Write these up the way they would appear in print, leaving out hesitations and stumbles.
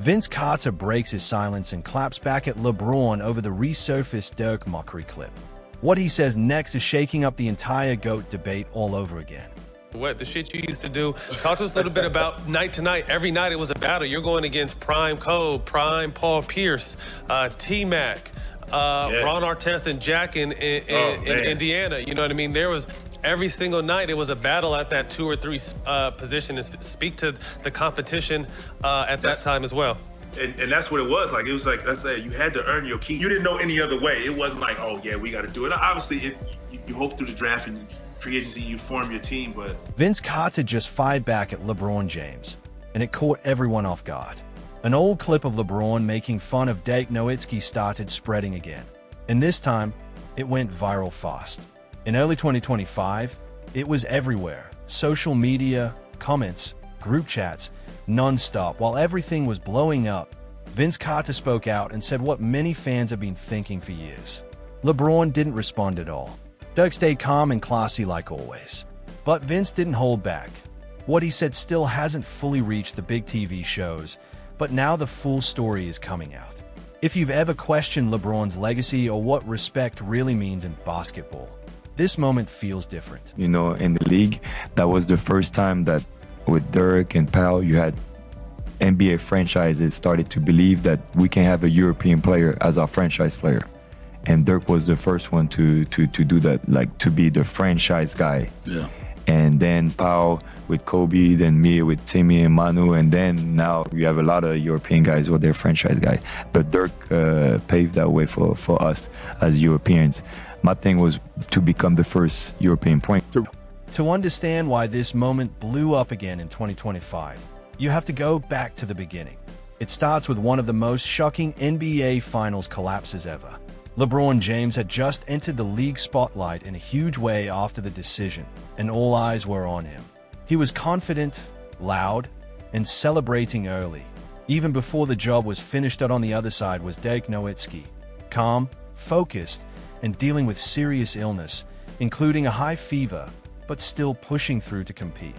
Vince Carter breaks his silence and claps back at LeBron over the resurfaced Dirk Mockery clip. What he says next is shaking up the entire GOAT debate all over again. What the shit you used to do. Talk to us a little bit about night to night. Every night it was a battle. You're going against Prime Cole, Prime Paul Pierce, T-Mac, Ron Artest and Jack in Indiana. You know what I mean? There was every single night it was a battle at that 2 or 3 position. And speak to the competition at that time as well. And that's what it was. Like, it was like, let's say, you had to earn your keep. You didn't know any other way. It wasn't like, oh, yeah, we got to do it. Obviously, you hope through the draft and free agency, you form your team, but... Vince Carter just fired back at LeBron James, and it caught everyone off guard. An old clip of LeBron making fun of Dirk Nowitzki started spreading again. And this time, it went viral fast. In early 2025, it was everywhere. Social media, comments, group chats, non-stop. While everything was blowing up, Vince Carter spoke out and said what many fans have been thinking for years. LeBron didn't respond at all. Dirk stayed calm and classy like always. But Vince didn't hold back. What he said still hasn't fully reached the big TV shows, but now the full story is coming out. If you've ever questioned LeBron's legacy or what respect really means in basketball, this moment feels different. You know, in the league, that was the first time that with Dirk and Powell, you had NBA franchises started to believe that we can have a European player as our franchise player. And Dirk was the first one to do that, like to be the franchise guy. Yeah. And then Powell with Kobe, then me with Timmy and Manu, and then now you have a lot of European guys who are their franchise guys. But Dirk paved that way for us as Europeans. My thing was to become the first European point. To understand why this moment blew up again in 2025, you have to go back to the beginning. It starts with one of the most shocking NBA Finals collapses ever. LeBron James had just entered the league spotlight in a huge way after the decision, and all eyes were on him. He was confident, loud, and celebrating early. Even before the job was finished, on the other side was Dirk Nowitzki, calm, focused, and dealing with serious illness, including a high fever, but still pushing through to compete.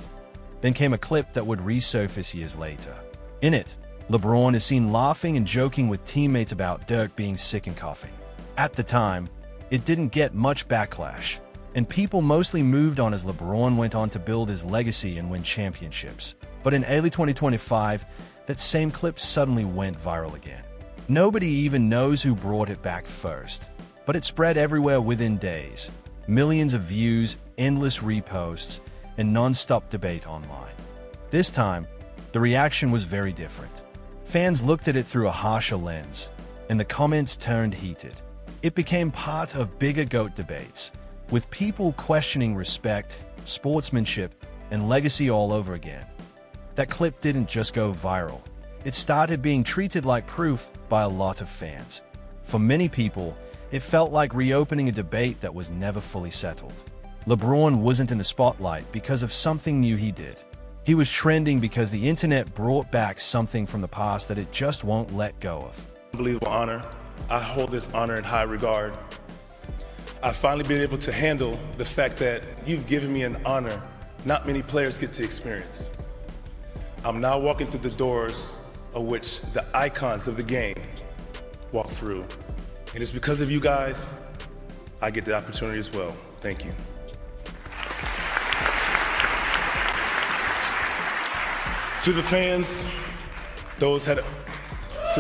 Then came a clip that would resurface years later. In it, LeBron is seen laughing and joking with teammates about Dirk being sick and coughing. At the time, it didn't get much backlash, and people mostly moved on as LeBron went on to build his legacy and win championships. But in early 2025, that same clip suddenly went viral again. Nobody even knows who brought it back first, but it spread everywhere within days. Millions of views, endless reposts, and non-stop debate online. This time, the reaction was very different. Fans looked at it through a harsher lens, and the comments turned heated. It became part of bigger GOAT debates, with people questioning respect, sportsmanship, and legacy all over again. That clip didn't just go viral. It started being treated like proof by a lot of fans. For many people, it felt like reopening a debate that was never fully settled. LeBron wasn't in the spotlight because of something new he did. He was trending because the internet brought back something from the past that it just won't let go of. Unbelievable honor. I hold this honor in high regard. I've finally been able to handle the fact that you've given me an honor not many players get to experience. I'm now walking through the doors of which the icons of the game walk through. And it's because of you guys, I get the opportunity as well. Thank you. To the fans, to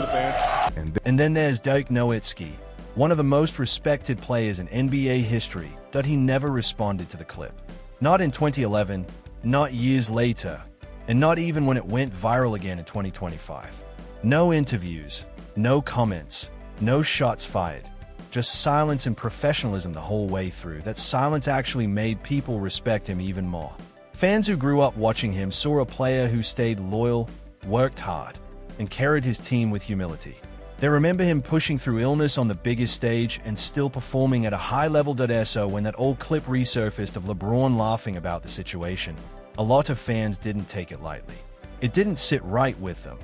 the fans. And then there's Dirk Nowitzki, one of the most respected players in NBA history, that he never responded to the clip. Not in 2011, not years later, and not even when it went viral again in 2025. No interviews, no comments, no shots fired, just silence and professionalism the whole way through. That silence actually made people respect him even more. Fans who grew up watching him saw a player who stayed loyal, worked hard, and carried his team with humility. They remember him pushing through illness on the biggest stage and still performing at a high level. So when that old clip resurfaced of LeBron laughing about the situation, a lot of fans didn't take it lightly. It didn't sit right with them.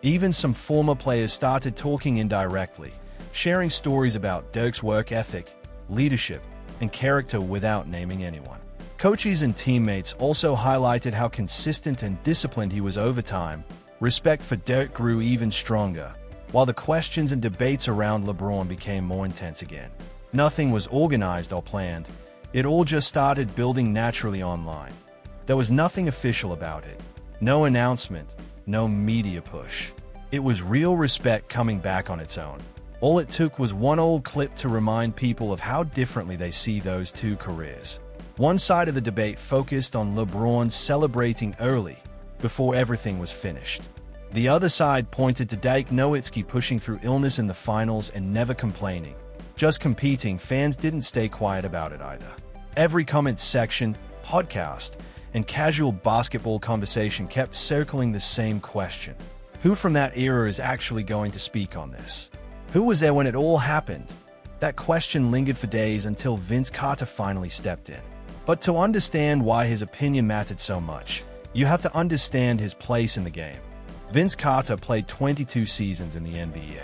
Even some former players started talking indirectly, sharing stories about Dirk's work ethic, leadership, and character without naming anyone. Coaches and teammates also highlighted how consistent and disciplined he was over time, Respect for Dirk grew even stronger, while the questions and debates around LeBron became more intense again. Nothing was organized or planned. It all just started building naturally online. There was nothing official about it. No announcement, no media push. It was real respect coming back on its own. All it took was one old clip to remind people of how differently they see those two careers. One side of the debate focused on LeBron celebrating early, before everything was finished. The other side pointed to Dirk Nowitzki pushing through illness in the finals and never complaining. Just competing. Fans didn't stay quiet about it either. Every comment section, podcast, and casual basketball conversation kept circling the same question. Who from that era is actually going to speak on this? Who was there when it all happened? That question lingered for days until Vince Carter finally stepped in. But to understand why his opinion mattered so much, you have to understand his place in the game. Vince Carter played 22 seasons in the NBA.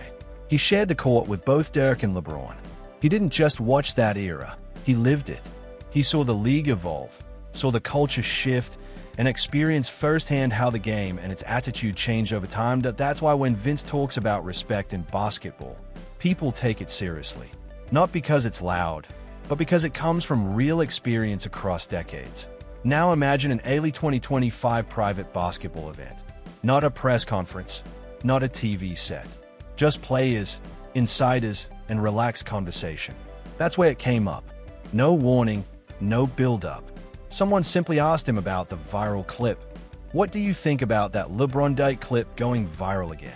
He shared the court with both Dirk and LeBron. He didn't just watch that era, he lived it. He saw the league evolve, saw the culture shift, and experienced firsthand how the game and its attitude changed over time. That's why when Vince talks about respect in basketball, people take it seriously. Not because it's loud, but because it comes from real experience across decades. Now imagine an early 2025 private basketball event. Not a press conference, not a TV set. Just players, insiders, and relaxed conversation. That's where it came up. No warning, no build-up. Someone simply asked him about the viral clip. What do you think about that LeBron Dirk clip going viral again?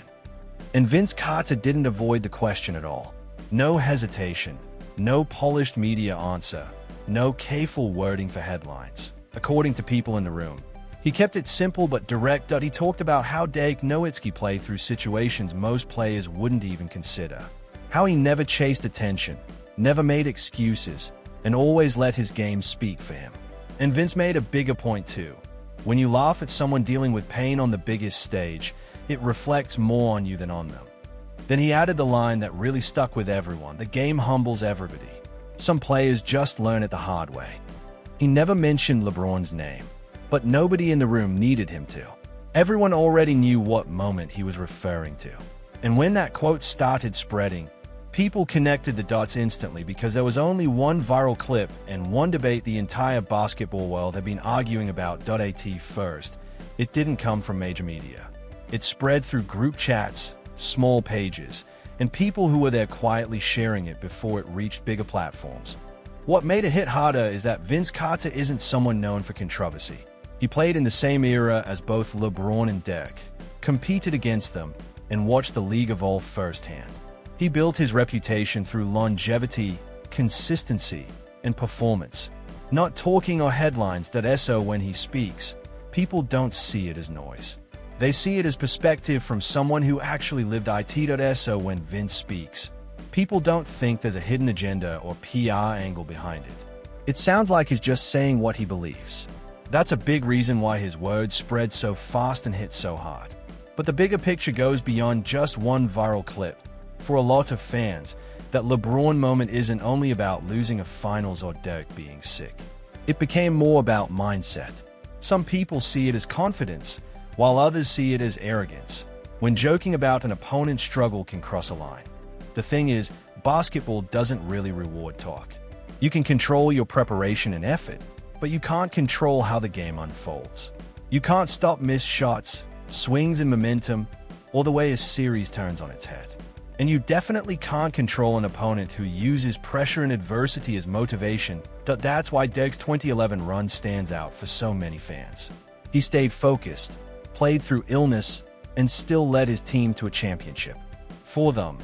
And Vince Carter didn't avoid the question at all. No hesitation, no polished media answer, no careful wording for headlines. According to people in the room, he kept it simple but direct. He talked about how Dirk Nowitzki played through situations most players wouldn't even consider. How he never chased attention, never made excuses, and always let his game speak for him. And Vince made a bigger point too. When you laugh at someone dealing with pain on the biggest stage, it reflects more on you than on them. Then he added the line that really stuck with everyone: the game humbles everybody. Some players just learn it the hard way. He never mentioned LeBron's name, but nobody in the room needed him to. Everyone already knew what moment he was referring to. And when that quote started spreading, people connected the dots instantly, because there was only one viral clip and one debate the entire basketball world had been arguing about. At first, it didn't come from major media. It spread through group chats, small pages, and people who were there quietly sharing it before it reached bigger platforms. What made it hit harder is that Vince Carter isn't someone known for controversy. He played in the same era as both LeBron and Dirk, competed against them, and watched the league evolve firsthand. He built his reputation through longevity, consistency, and performance. Not talking or headlines. So when he speaks, people don't see it as noise. They see it as perspective from someone who actually lived it. So when Vince speaks, people don't think there's a hidden agenda or PR angle behind it. It sounds like he's just saying what he believes. That's a big reason why his words spread so fast and hit so hard. But the bigger picture goes beyond just one viral clip. For a lot of fans, that LeBron moment isn't only about losing a finals or Dirk being sick. It became more about mindset. Some people see it as confidence, while others see it as arrogance. When joking about an opponent's struggle can cross a line. The thing is, basketball doesn't really reward talk. You can control your preparation and effort, but you can't control how the game unfolds. You can't stop missed shots, swings in momentum, or the way a series turns on its head. And you definitely can't control an opponent who uses pressure and adversity as motivation. That's why Dirk's 2011 run stands out for so many fans. He stayed focused, played through illness, and still led his team to a championship. For them,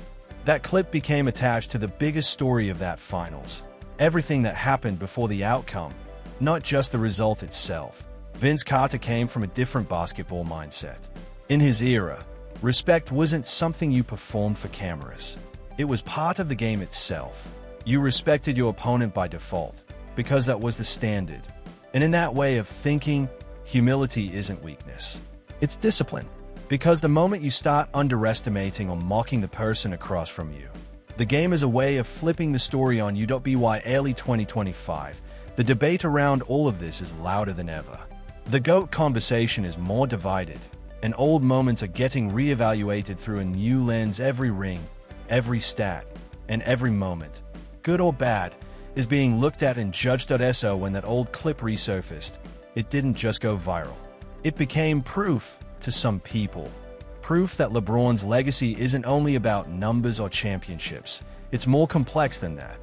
that clip became attached to the biggest story of that finals. Everything that happened before the outcome, not just the result itself. Vince Carter came from a different basketball mindset. In his era, respect wasn't something you performed for cameras. It was part of the game itself. You respected your opponent by default, because that was the standard. And in that way of thinking, humility isn't weakness. It's discipline. Because the moment you start underestimating or mocking the person across from you, the game is a way of flipping the story on you. By early 2025, the debate around all of this is louder than ever. The GOAT conversation is more divided, and old moments are getting reevaluated through a new lens. Every ring, every stat, and every moment, good or bad, is being looked at and judged. So when that old clip resurfaced, it didn't just go viral. It became proof to some people. Proof that LeBron's legacy isn't only about numbers or championships. It's more complex than that.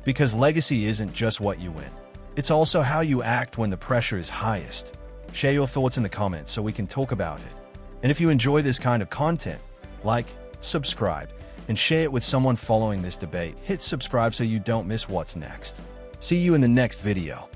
Because legacy isn't just what you win. It's also how you act when the pressure is highest. Share your thoughts in the comments so we can talk about it. And if you enjoy this kind of content, like, subscribe, and share it with someone following this debate. Hit subscribe so you don't miss what's next. See you in the next video.